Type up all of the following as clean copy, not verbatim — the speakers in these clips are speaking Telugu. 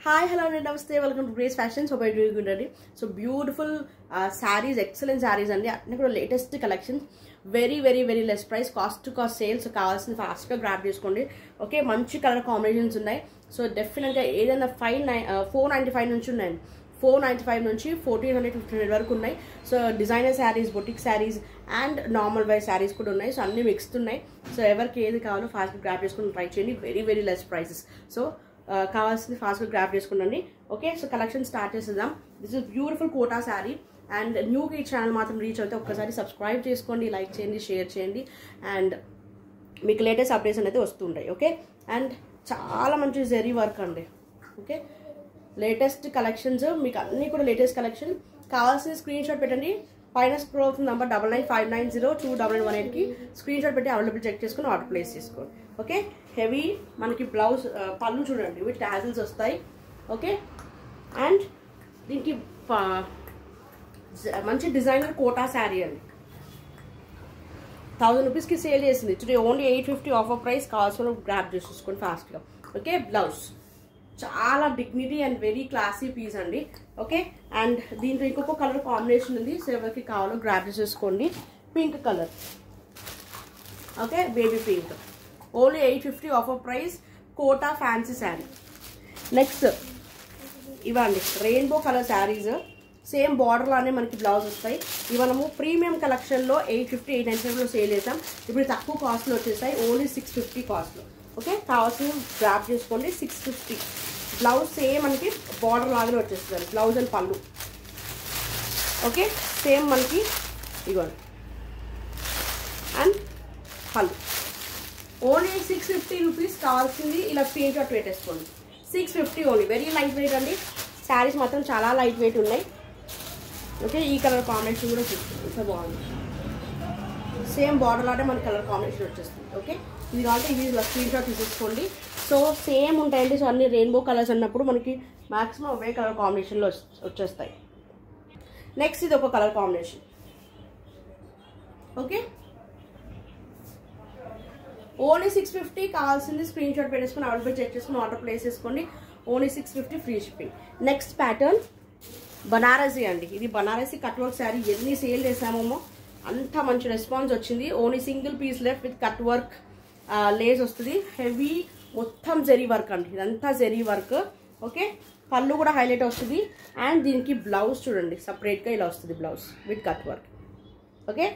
Hi, hello, and namaste. Welcome to Grace Fashions. Hope you're doing good, ready. So beautiful sarees, excellent sarees, and the latest collection. Very less price, cost to cost sale. So kavalsina fast ga grab cheskondi. Okay, manchi color combinations unnai. So definitely ఏదైనా 495 నుంచి ఉన్నాయి. 495 నుంచి 1400 1500 వరకు ఉన్నాయి. So designer saris, boutique saris and normal wise saris కూడా ఉన్నాయి. సో అన్ని మిక్స్డ్ ఉన్నాయి. సో ఎవరికి ఏది కావాలో ఫాస్ట్ గ్రాబ్ చేసుకుని ట్రై చేయండి. Very less prices. సో కావాల్సింది ఫాస్ట్గా గ్రాబ్ చేసుకునండి. ఓకే, సో కలెక్షన్ స్టార్ట్ చేసేద్దాం. This is beautiful Kota sari and న్యూగా ఈ ఛానల్ మాత్రం రీచ్ అయితే ఒక్కసారి సబ్స్క్రైబ్ చేసుకోండి, లైక్ చేయండి, షేర్ చేయండి అండ్ మీకు లేటెస్ట్ అప్డేట్స్ అనేది వస్తుంటాయి. ఓకే, అండ్ చాలా మంచి జెరీ వర్క్ అండి. ఓకే, లేటెస్ట్ కలెక్షన్స్ మీకు అన్నీ కూడా లేటెస్ట్ కలెక్షన్. కావాల్సిన స్క్రీన్ షాట్ పెట్టండి. పైన స్క్రోల్ అవుతుంది నంబర్ 9959029918కి స్క్రీన్ షాట్ పెట్టి అవైలబుల్ చెక్ చేసుకుని ఆర్డర్ ప్లేస్ చేసుకోండి. ఓకే, హెవీ మనకి బ్లౌజ్ పళ్ళు చూడండి, ఇవి టాజిల్స్ వస్తాయి. ఓకే, అండ్ దీనికి మంచి డిజైనర్ కోటా శారీ అండి. 1000 రూపీస్కి సేల్ చేసింది. Today only 850 offer price. కావాల్సిన గ్రాబ్ చేసేసుకోండి ఫాస్ట్గా. ఓకే, బ్లౌజ్ చాలా dignity and very classy piece అండి. ఓకే, అండ్ దీంట్లో ఇంకొక కలర్ కాంబినేషన్ ఉంది. సో ఎవరికి కావాలో గ్రాబ్ చేసేసుకోండి. Pink colour. Okay, baby pink. Only 850 offer price. Kota fancy sari. Next ఇవ్వండి rainbow colour saris. Same border లానే మనకి బ్లౌజ్ వస్తాయి. ఇవి మనము ప్రీమియం కలెక్షన్లో 850 895లో సేల్ చేసాం. ఇప్పుడు తక్కువ కాస్ట్లో వచ్చేసాయి. ఓన్లీ 650 కాస్ట్లో. ఓకే, కావాల్సిన గ్రాబ్ చేసుకోండి. 650. బ్లౌజ్ సేమ్ మనకి బార్డర్ లాగానే వచ్చేస్తుంది. బ్లౌజ్ అండ్ పళ్ళు. ఓకే, సేమ్ మనకి ఇవ్వండి అండ్ పళ్ళు. Only 650 rupees. కావాల్సింది ఇలా స్క్రీన్ షాట్ పెట్టేసుకోండి. 650 ఓన్లీ. వెరీ లైట్ వెయిట్ అండి. శారీస్ మాత్రం చాలా లైట్ వెయిట్ ఉన్నాయి. ఓకే, ఈ కలర్ కాంబినేషన్ కూడా చూస్తుంది, ఇంత బాగుంది. సేమ్ బార్డర్ లాగే మన కలర్ కాంబినేషన్ వచ్చేస్తుంది. ఓకే, ఇది కాబట్టి ఇది స్క్రీన్ షాట్ తీసేసుకోండి. సో సేమ్ ఉంటాయండి. సో అన్ని రెయిన్బో కలర్స్ అన్నప్పుడు మనకి మ్యాక్సిమం అవే కలర్ కాంబినేషన్లో వచ్చేస్తాయి. నెక్స్ట్ ఇది ఒక కలర్ కాంబినేషన్. Okay, only 650. కావాల్సింది స్క్రీన్ షాట్ పెట్టేసుకుని అవైలబుల్ చెక్ చేసుకుని ఆర్డర్ ప్లేస్ చేసుకోండి. Only 650 free shipping. Next pattern Banarasi అండి. ఇది బనారసీ కట్ వర్క్ శారీ. ఎన్ని సేల్ చేసామో అంత మంచి రెస్పాన్స్ వచ్చింది. Only single piece left with cut work lace వస్తుంది. హెవీ మొత్తం జెరీ వర్క్ అండి. ఇదంతా జెరీ వర్క్. ఓకే, పళ్ళు కూడా హైలైట్ వస్తుంది. అండ్ దీనికి బ్లౌజ్ చూడండి, సపరేట్గా ఇలా వస్తుంది blouse with cut work. Okay,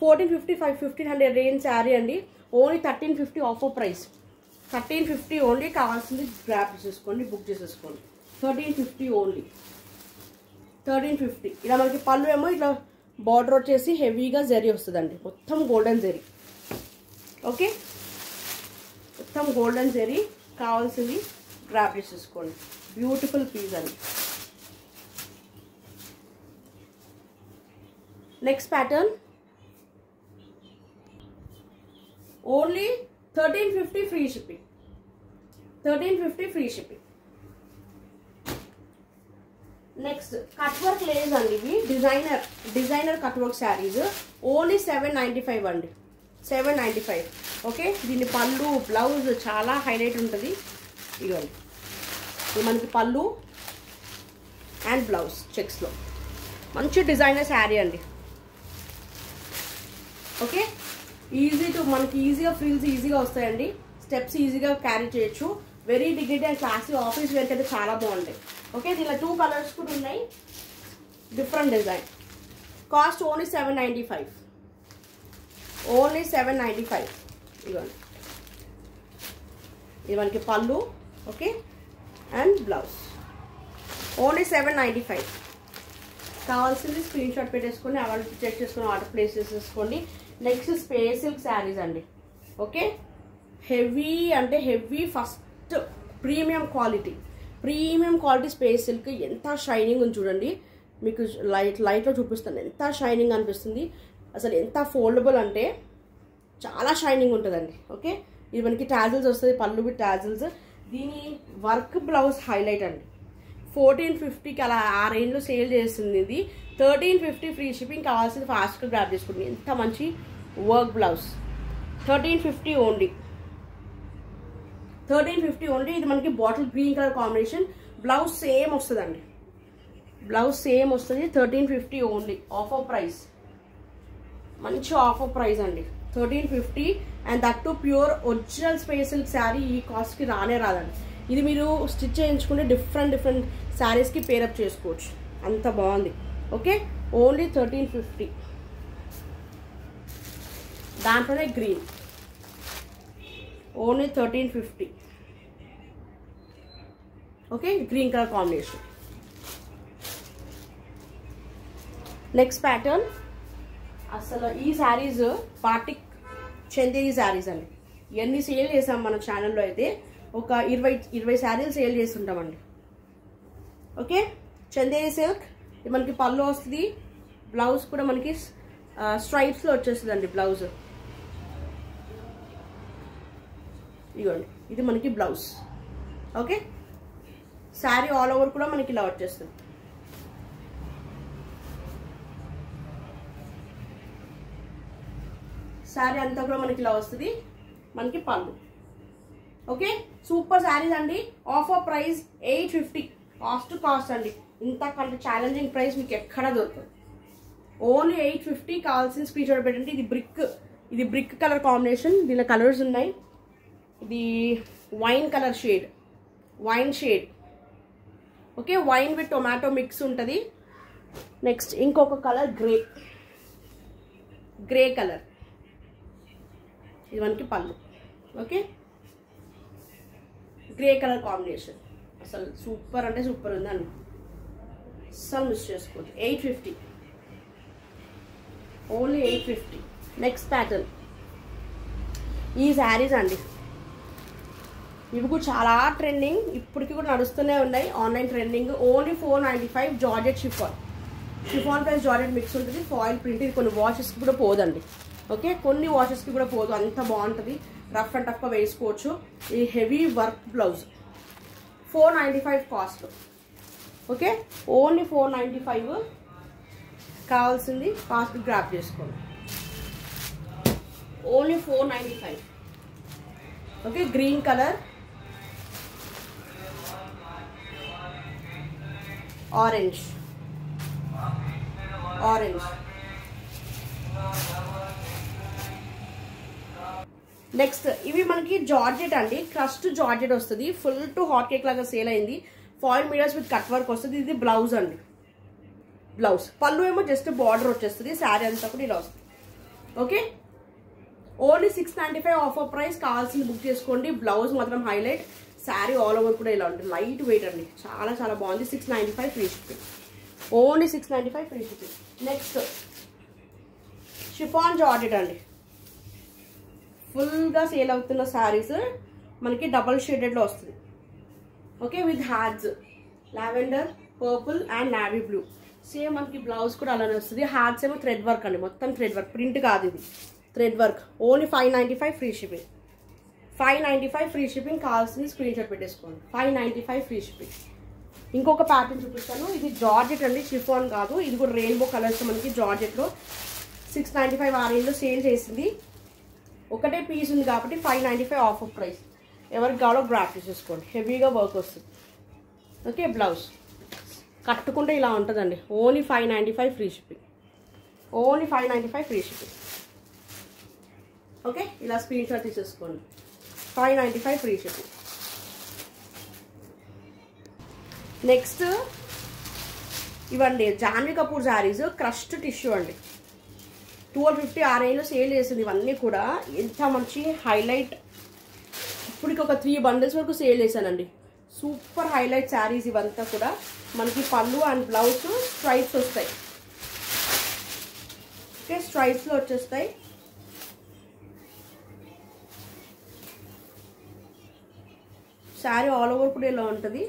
1455 1500 range sari అండి. Only 1350 offer price. 1350 ఓన్లీ. కావాల్సింది గ్రాప్ చేసేసుకోండి, బుక్ చేసేసుకోండి. 1350 ఓన్లీ. 1350. ఇలా మనకి పళ్ళు ఏమో ఇట్లా బార్డర్ వచ్చేసి హెవీగా జరీ వస్తుందండి. మొత్తం గోల్డెన్ జరీ. ఓకే, మొత్తం గోల్డెన్ జరీ. కావాల్సింది గ్రాప్ చేసేసుకోండి. బ్యూటిఫుల్ పీస్ అండి. Next pattern only 1350 free shipping. 1350 free shipping. Next cut work Lay's అండి. ఇవి designer cut work saris. Only 795 అండి. 795. ఓకే, దీని పళ్ళు బ్లౌజ్ చాలా హైలైట్ ఉంటుంది. ఇవ్వండి, ఇది మనకి పళ్ళు అండ్ బ్లౌజ్ చెక్స్లో మంచి డిజైనర్ శారీ అండి. ఓకే, మనకి ఈజీగా ఫ్రిల్స్ ఈజీగా వస్తాయండి. స్టెప్స్ ఈజీగా క్యారీ చేయొచ్చు. Very dignity and classy. Office వేర్కి అయితే చాలా బాగుంటాయి. ఓకే, దీనిలో 2 కలర్స్ కూడా ఉన్నాయి. Different design. Cost only 795. Only 795. ఇవ్వండి, ఇది మనకి పళ్ళు. Okay, and blouse. ఓన్లీ 795. కావాల్సింది స్క్రీన్ షాట్ పెట్టేసుకొని అవైలబుల్ చెక్ చేసుకుని ఆర్డర్ ప్లేస్ చేసేసుకోండి. నెక్స్ట్ స్పేస్ సిల్క్ శారీస్ అండి. ఓకే, హెవీ అంటే heavy. First premium quality space silk. ఎంత షైనింగ్ ఉంది చూడండి. మీకు లైట్లో చూపిస్తాను ఎంత షైనింగ్ అనిపిస్తుంది. అసలు ఎంత ఫోల్డబుల్ అంటే చాలా షైనింగ్ ఉంటుందండి. ఓకే, ఇది మనకి టాజిల్స్ వస్తుంది. పళ్ళు విత్ టాజిల్స్. దీని వర్క్ బ్లౌజ్ హైలైట్ అండి. 1450కి అలా ఆ రేంజ్లో సేల్ చేస్తుంది. ఇది 1350 ఫ్రీ షిప్పింగ్. కావాల్సింది ఫాస్ట్గా గ్రాబ్ చేసుకుంటుంది. ఎంత మంచి వర్క్ బ్లౌజ్. 1350 ఓన్లీ. 1350 ఓన్లీ. ఇది మనకి bottle green colour combination. Blouse same వస్తుందండి, బ్లౌజ్ సేమ్ వస్తుంది. 1350 ఓన్లీ, ఆఫర్ ప్రైస్, మంచి ఆఫర్ ప్రైస్ అండి. 1350 and that to pure original space silk sari. ఈ కాస్ట్కి రానే రాదండి. ఇది మీరు స్టిచ్ చేయించుకుంటే డిఫరెంట్ శారీస్కి పేరప్ చేసుకోవచ్చు, అంత బాగుంది. Okay, only 1350. దాంట్లోనే green, only 1350. Okay, green colour combination. Next pattern, అసలు ఈ శారీస్ బాటిక్ చందేరి శారీస్ అండి. ఇవన్నీ సేల్ చేసాం మన ఛానల్లో. అయితే ఒక 20 శారీలు సేల్ చేస్తుంటామండి. Okay, Chanderi silk. ఇది మనకి పళ్ళు వస్తుంది, బ్లౌజ్ కూడా మనకి స్ట్రైప్స్లో వచ్చేస్తుంది అండి బ్లౌజ్. ఇదిగోండి, ఇది మనకి blouse. Okay, sari all over కూడా మనకి ఇలా వచ్చేస్తుంది. శారీ అంతా కూడా మనకి ఇలా వస్తుంది, మనకి పళ్ళు. ఓకే, సూపర్ శారీస్ అండి. ఆఫర్ ప్రైస్ 850, కాస్ట్ అండి. ఇంతకంటే ఛాలెంజింగ్ ప్రైస్ మీకు ఎక్కడా దొరకదు. ఓన్లీ 850. కావాల్సిన స్క్రీన్ షాట్ పెట్టండి. ఇది బ్రిక్ కలర్ కాంబినేషన్. దీనిలో కలర్స్ ఉన్నాయి. ఇది wine colour shade, wine shade. Okay, wine with tomato mix ఉంటుంది. నెక్స్ట్ ఇంకొక కలర్ గ్రే కలర్. ఇది మనకి పళ్ళు. Okay, grey colour combination. అసలు సూపర్ అంటే సూపర్ ఉందండి, అస్సలు మిస్ చేసుకోవద్దు. 850, ఓన్లీ 850. నెక్స్ట్ ప్యాటర్న్, ఈ శారీస్ అండి. ఇవి కూడా చాలా ట్రెండింగ్, ఇప్పటికి కూడా నడుస్తూనే ఉన్నాయి. Online trending. Only 495. Georgette chiffon plus georgette mix ఉంటుంది. Foil print. ఇది కొన్ని వాషెస్కి కూడా పోదండి. ఓకే, కొన్ని వాషెస్కి కూడా పోదు, అంత బాగుంటుంది. రఫ్ అండ్ టఫ్గా వేసుకోవచ్చు. ఈ heavy work blouse 495 cost. Okay, only 495. కావాల్సింది కాస్ట్ గ్రాప్ చేసుకోండి. Only 495. Okay, green colour, orange. Next ఇవి మనకి జార్జెట్ అండి. క్రస్ట్ జార్జెట్ వస్తుంది. ఫుల్ టు హాట్ కేక్ లాగా సేల్ అయింది. Foil metres with cut work వస్తుంది. ఇది బ్లౌజ్ అండి. బ్లౌజ్, పళ్ళు ఏమో జస్ట్ బార్డర్ వచ్చేస్తుంది. శారీ అంతా కూడా ఇలా వస్తుంది. Okay, only 695 offer price. కావాల్సింది బుక్ చేసుకోండి. బ్లౌజ్ మాత్రం హైలైట్. శారీ ఆల్ ఓవర్ కూడా ఇలా ఉంటుంది. లైట్ వెయిట్ అండి, చాలా చాలా బాగుంది. 695 free shipping. Only 695 free shipping. Next chiffon georgette అండి. ఫుల్గా సేల్ అవుతున్న శారీస్ మనకి డబల్ షేడెడ్లో వస్తుంది. Okay, with hats lavender, purple and navy blue. Same మనకి బ్లౌజ్ కూడా అలానే వస్తుంది. హ్యాడ్స్ ఏమో థ్రెడ్ వర్క్ అండి, మొత్తం థ్రెడ్ వర్క్, ప్రింట్ కాదు ఇది, thread work. Only 595 free shipping. 595 free shipping. కావాల్సింది స్క్రీన్ షాట్ పెట్టేసుకోండి. 595 ఫ్రీ షిప్పింగ్. ఇంకొక ప్యాటర్న్ చూపిస్తాను. ఇది జార్జెట్ అండి, షిఫాన్ కాదు. ఇది కూడా రెయిన్బో కలర్స్ మనకి జార్జెట్లో 695 ఆ రేంజ్లో సేల్ చేసింది. ఒకటే పీస్ ఉంది కాబట్టి 595 ఆఫర్ ప్రైస్. ఎవరికి కావాలో గ్రాఫ్ తీసేసుకోండి. హెవీగా వర్క్ వస్తుంది. ఓకే, బ్లౌజ్ కట్టుకుంటే ఇలా ఉంటుందండి. Only 595 free shipping. Only 595 free shipping. Okay, ఇలా స్క్రీన్ షాట్ తీసేసుకోండి. 595 ఫ్రీ షిప్పింగ్. నెక్స్ట్ ఇవ్వండి జాన్వీ కపూర్ శారీస్. క్రష్డ్ టిష్యూ అండి. 1250 ఆ రేంజ్లో సేల్ చేసింది. ఇవన్నీ కూడా ఎంత మంచి హైలైట్. ఇప్పటికి ఒక 3 బండిల్స్ వరకు సేల్ చేశానండి. సూపర్ హైలైట్ శారీస్ ఇవంతా కూడా. మనకి పళ్ళు అండ్ బ్లౌజ్ స్ట్రైప్స్ వస్తాయి. ఓకే, స్ట్రైప్స్లో వచ్చేస్తాయి. శారీ ఆల్ ఓవర్ కూడా ఇలా ఉంటుంది.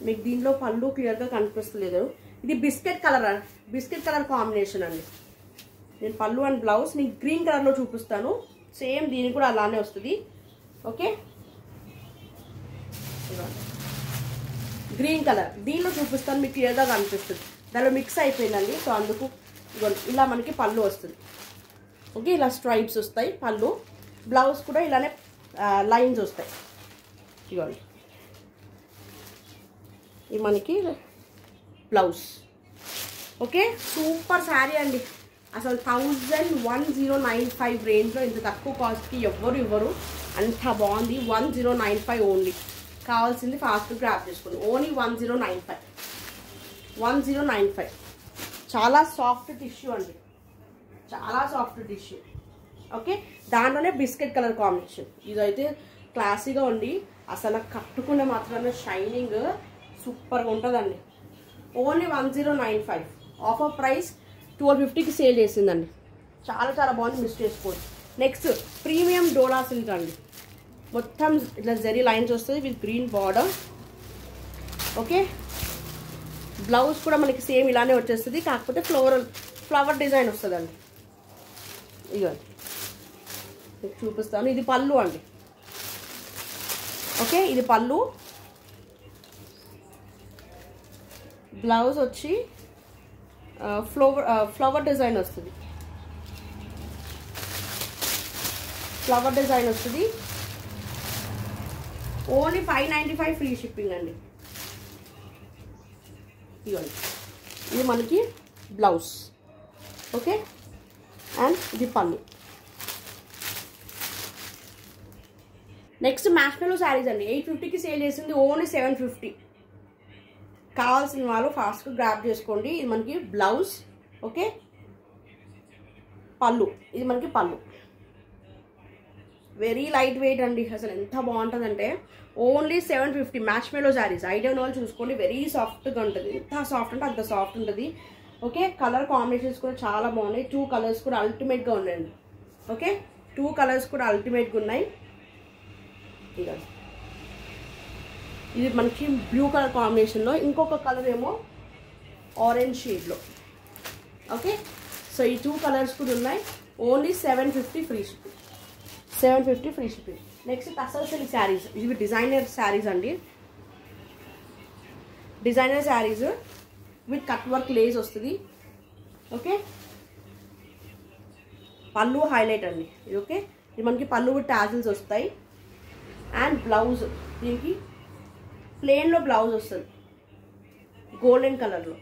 మీకు దీంట్లో పళ్ళు క్లియర్గా కనిపిస్తలేదు. ఇది బిస్కెట్ కలర్ కాంబినేషన్ అండి. నేను పళ్ళు అండ్ బ్లౌజ్ మీకు గ్రీన్ కలర్లో చూపిస్తాను. సేమ్ దీనికి కూడా అలానే వస్తుంది. ఓకే, గ్రీన్ కలర్ దీనిలో చూపిస్తాను, మీకు క్లియర్గా కనిపిస్తుంది. దానిలో మిక్స్ అయిపోయిందండి. సో అందుకు ఇలా మనకి పళ్ళు వస్తుంది. ఓకే, ఇలా స్ట్రైప్స్ వస్తాయి పళ్ళు. బ్లౌజ్ కూడా ఇలానే లైన్స్ వస్తాయి. ఇవ్వండి, ఇది మనకి బ్లౌజ్. ఓకే, సూపర్ శారీ అండి. అసలు 1095 రేంజ్లో ఇంత తక్కువ కాస్ట్కి ఎవ్వరు ఇవ్వరు, అంత బాగుంది. 1095 ఓన్లీ. కావాల్సింది ఫాస్ట్ గ్రాప్ చేసుకోండి. ఓన్లీ 1095. చాలా సాఫ్ట్ టిష్యూ అండి, చాలా సాఫ్ట్ టిష్యూ. ఓకే, దాంట్లోనే బిస్కెట్ కలర్ కాంబినేషన్. ఇదైతే క్లాసీగా ఉండి అసలు కట్టుకునే మాత్రమే షైనింగ్ సూపర్గా ఉంటుందండి. ఓన్లీ 1095. ఆఫర్ ప్రైస్ 1250కి సేల్ చేసిందండి. చాలా చాలా బాగుంది, మిస్ చేసుకోండి. నెక్స్ట్ ప్రీమియం డోలా సిల్క్ అండి. మొత్తం ఇట్లా జరీ లైన్స్ వస్తుంది with green border. Okay, blouse కూడా మనకి సేమ్ ఇలానే వచ్చేస్తుంది, కాకపోతే ఫ్లవర్ డిజైన్ వస్తుందండి. ఇదిగోండి మీకు చూపిస్తాను. ఇది పళ్ళు అండి. ఓకే, ఇది పళ్ళు. బ్లౌజ్ వచ్చి ఫ్లవర్ డిజైన్ వస్తుంది. ఫ్లవర్ డిజైన్ వస్తుంది. ఓన్లీ 595 ఫ్రీ షిప్పింగ్ అండి. ఇవ్వండి, ఇది మనకి బ్లౌజ్. ఓకే, అండ్ ఇది పళ్ళు. నెక్స్ట్ మ్యాష్మెలో శారీస్ అండి. 850కి సేల్ చేసింది, ఓన్లీ 750. కావాల్సిన వాళ్ళు ఫాస్ట్గా గ్రాప్ చేసుకోండి. ఇది మనకి బ్లౌజ్. ఓకే, పళ్ళు. ఇది మనకి పళ్ళు. వెరీ లైట్ వెయిట్ అండి, అసలు ఎంత బాగుంటుందంటే ఓన్లీ 750. మ్యాష్మెలో శారీస్ ఐడియా ఉన్న వాళ్ళు చూసుకోండి. వెరీ సాఫ్ట్గా ఉంటుంది, ఎంత సాఫ్ట్ అంటే అంత సాఫ్ట్ ఉంటుంది. ఓకే, కలర్ కాంబినేషన్స్ కూడా చాలా బాగున్నాయి. 2 కలర్స్ కూడా అల్టిమేట్గా ఉన్నాయండి. ఓకే, 2 కలర్స్ కూడా అల్టిమేట్గా ఉన్నాయి. ఇది మనకి బ్లూ కలర్ కాంబినేషన్లో, ఇంకొక కలర్ ఏమో ఆరెంజ్ షేడ్లో. ఓకే, సో ఈ 2 కలర్స్ కూడా ఉన్నాయి. Only 750 free shipping. 750 free shipping. Next tussar silk saris. ఇవి డిజైనర్ శారీస్ అండి. Designer saris with cut work lace వస్తుంది. ఓకే, పళ్ళు హైలైట్ అండి ఇది. ఓకే, ఇది మనకి పళ్ళు విత్ టాజిల్స్ వస్తాయి. అండ్ బ్లౌజ్ దీనికి ప్లెయిన్లో బ్లౌజ్ వస్తుంది గోల్డెన్ కలర్లో.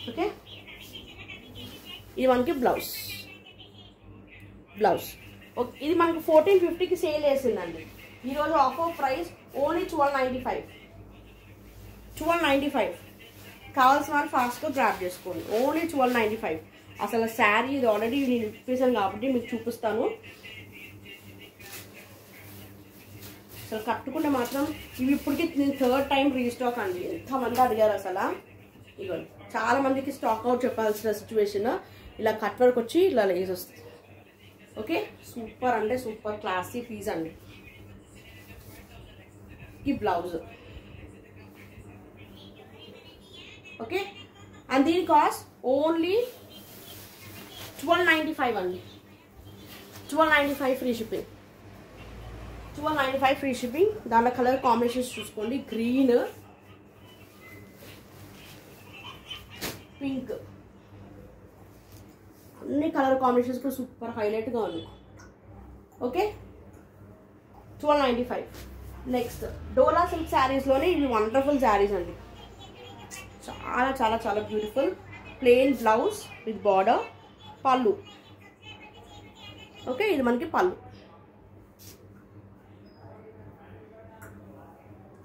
ఓకే, ఇది మనకి బ్లౌజ్. ఇది మనకి 1450కి సేల్ చేసిందండి. ఈరోజు ఆఫర్ ప్రైస్ ఓన్లీ 1295. కావాల్సిన వాళ్ళు ఫాస్ట్గా గ్రాప్ చేసుకోండి. ఓన్లీ 1295. అసలు శారీ ఇది ఆల్రెడీ నేను ఇప్పేసాను కాబట్టి మీకు చూపిస్తాను. అసలు కట్టుకుంటే మాత్రం ఇవి ఇప్పటికి నేను 3rd టైం రీస్టాక్ అండి. ఎంతమంది అడిగారు అసలు. ఇవ్వండి, చాలా మందికి స్టాక్ అవుట్ చెప్పాల్సిన సిచ్యువేషన్. ఇలా కట్ వర్క్ వచ్చి ఇలా లేస్ వస్తుంది. ఓకే, సూపర్ అంటే సూపర్ క్లాసీ పీస్ అండి. ఈ బ్లౌజ్. ఓకే, అండ్ దీని కాస్ట్ ఓన్లీ 1295 అండి. 1295 ఫ్రీ షిప్పింగ్. 1295 free shipping. దాంట్లో కలర్ కాంబినేషన్స్ చూసుకోండి. గ్రీన్, పింక్, అన్ని కలర్ కాంబినేషన్స్ కూడా సూపర్ హైలైట్గా ఉంది. ఓకే, 1295. నెక్స్ట్ డోలా సిల్క్ శారీస్లోనే ఇవి వండర్ఫుల్ శారీస్ అండి. చాలా చాలా చాలా beautiful. Plain blouse with border, పళ్ళు. ఓకే, ఇది మనకి పళ్ళు.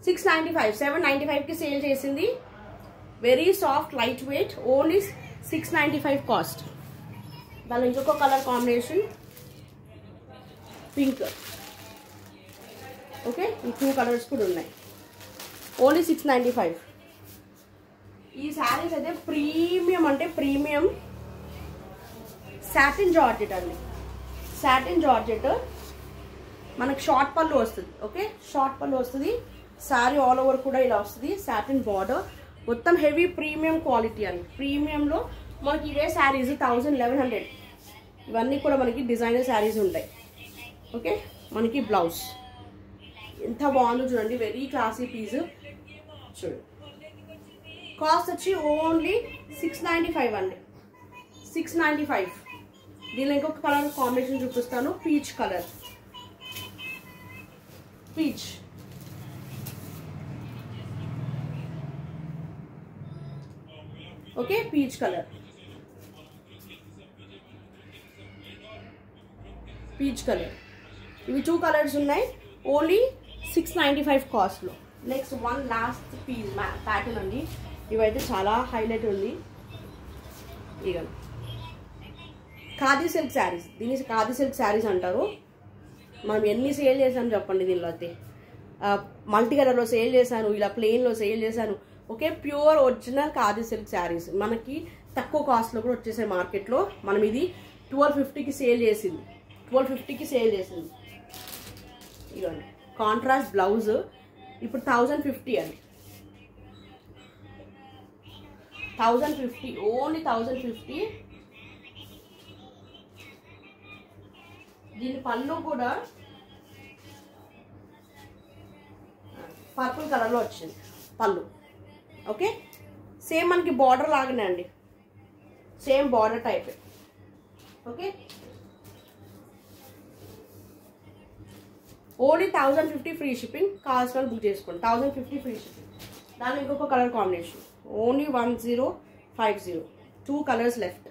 695. 795కి సేల్ చేసింది. Very soft light weight. Only 695 cost. దాని ఇంకొక కలర్ కాంబినేషన్ పింక్. ఓకే, ఈ 2 కలర్స్ కూడా ఉన్నాయి. ఓన్లీ 695. ఈ శారీస్ అయితే ప్రీమియం అంటే ప్రీమియం సాటిన్ జార్జెట్ అండి. సాటిన్ జార్జెట్ మనకు షార్ట్ పళ్ళు వస్తుంది. ఓకే, షార్ట్ పళ్ళు వస్తుంది. శారీ ఆల్ ఓవర్ కూడా ఇలా వస్తుంది. సాటిన్ బార్డర్, మొత్తం హెవీ ప్రీమియం క్వాలిటీ అండి. ప్రీమియంలో మనకి ఇవే శారీస్ 1100. ఇవన్నీ కూడా మనకి డిజైనర్ శారీస్ ఉంటాయి. ఓకే, మనకి బ్లౌజ్ ఎంత బాగుందో చూడండి. Very classy piece. చూడండి, కాస్ట్ వచ్చి ఓన్లీ 695 అండి, 695. దీనిలో ఇంకొక కలర్ కాంబినేషన్ చూపిస్తాను, peach colour, peach. Okay, peach colour, peach colour. ఇవి 2 కలర్స్ ఉన్నాయి, ఓన్లీ 695 కాస్ట్లో. Next one last piece pattern అండి. ఇవైతే చాలా హైలైట్ ఉంది. ఇక ఖాదీ సిల్క్ శారీస్, దీని ఖాదీ సిల్క్ శారీస్ అంటారు. మనం ఎన్ని సేల్ చేసాను చెప్పండి. దీనిలో అయితే మల్టీ కలర్లో సేల్ చేశాను, ఇలా ప్లెయిన్లో సేల్ చేశాను. Okay, pure original khadi silk saris మనకి తక్కువ కాస్ట్లో కూడా వచ్చేసాయి మార్కెట్లో. మనం ఇది 1250కి సేల్ చేసింది, 1250కి సేల్ చేసింది. ఇవ్వండి కాంట్రాస్ట్ బ్లౌజ్, ఇప్పుడు 1050 అండి, 1050, ఓన్లీ 1050. దీని పళ్ళు కూడా పర్పుల్ కలర్లో వచ్చింది పళ్ళు. ఓకే, సేమ్ మనకి బార్డర్ లాగానే అండి, same border type. Okay, only 1050 free shipping. కావాల్సిన వాళ్ళు బుక్ చేసుకోండి, 1050 ఫ్రీ షిప్పింగ్. దాని ఇంకొక colour combination only 1050, 2 colours left.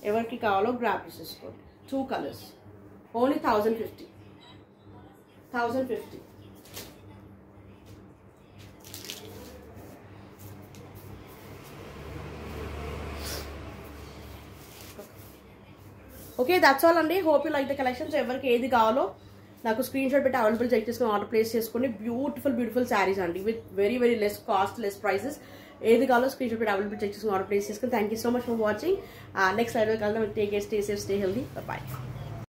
ఎవరికి కావాలో గ్రాప్ చేసేసుకోండి. 2 colours only 1050, 1050. Okay, that's all అండి. Hope you like the collections. ఎవరికి ఏది కావాలో నాకు స్క్రీన్ షాట్ పెట్టి అవైలబుల్ చెక్ చేసుకుని ఆర్డర్ ప్లేస్ చేసుకోండి. బ్యూటిఫుల్ శారీస్ అండి, with very less cost, less prices. ఏది కావాలో స్క్రీన్ షాట్ పెట్టి అవైలబుల్ చెక్ చేసుకుని ఆర్డర్ ప్లేస్ చేసుకుని. Thank you so much for watching. Next లైవ్లో కలుద్దాం. Take care, stay safe, stay healthy. By.